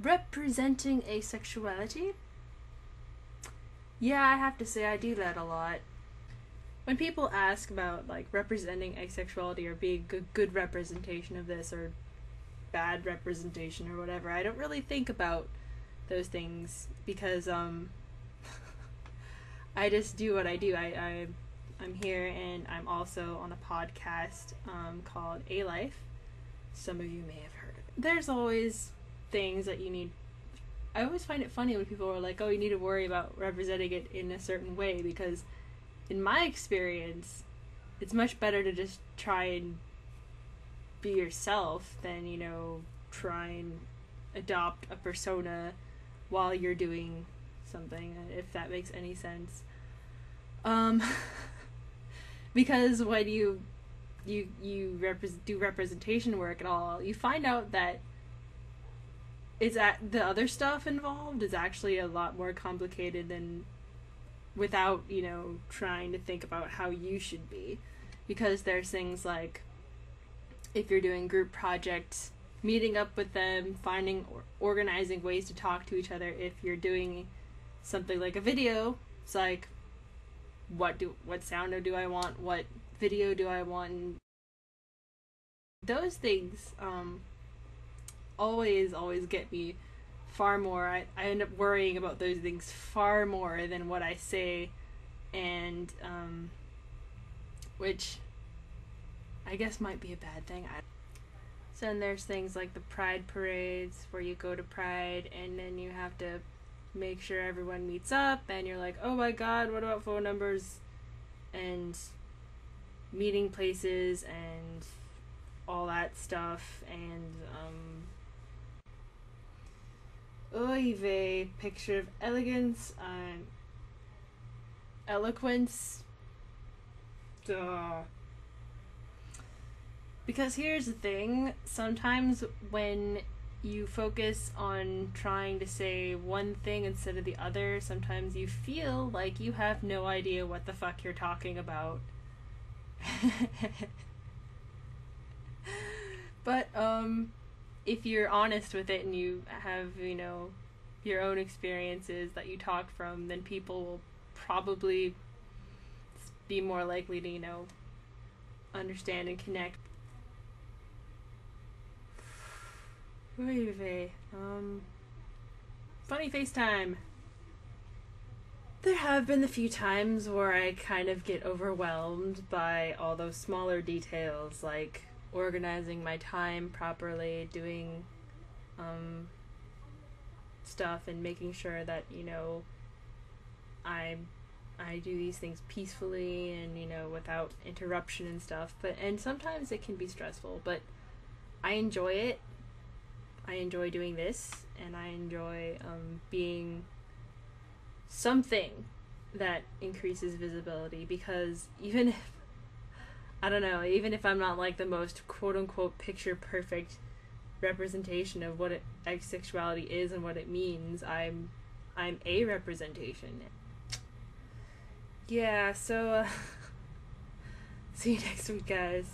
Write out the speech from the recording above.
Representing asexuality? Yeah, I have to say I do that a lot. When people ask about like representing asexuality or being a good representation of this or bad representation or whatever, I don't really think about those things because I just do what I do. I'm here and I'm also on a podcast called A Life. Some of you may have heard of it. There's always things that you need. I always find it funny when people are like, oh, you need to worry about representing it in a certain way, because in my experience, it's much better to just try and be yourself than, you know, try and adopt a persona while you're doing something, if that makes any sense. Because when you do representation work at all, you find out that the other stuff involved is actually a lot more complicated than without, you know, trying to think about how you should be. Because there's things like, if you're doing group projects, meeting up with them, finding or organizing ways to talk to each other. If you're doing something like a video, it's like, what sound do I want, what video do I want. Those things always get me far more. I end up worrying about those things far more than what I say, and which I guess might be a bad thing. So then there's things like the pride parades where you go to pride and then you have to make sure everyone meets up, and you're like, oh my god, what about phone numbers and meeting places and all that stuff, and oy vey, picture of elegance, eloquence. Duh. Because here's the thing, sometimes when you focus on trying to say one thing instead of the other, sometimes you feel like you have no idea what the fuck you're talking about. But if you're honest with it and you have, you know, your own experiences that you talk from, then people will probably be more likely to, you know, understand and connect. Funny FaceTime. There have been a few times where I kind of get overwhelmed by all those smaller details, like organizing my time properly, doing stuff, and making sure that, you know, I do these things peacefully and, you know, without interruption and stuff. And sometimes it can be stressful, but I enjoy it. I enjoy doing this, and I enjoy being something that increases visibility, because even if, I don't know, even if I'm not like the most quote-unquote picture-perfect representation of what asexuality is and what it means, I'm a representation. Yeah, so see you next week, guys.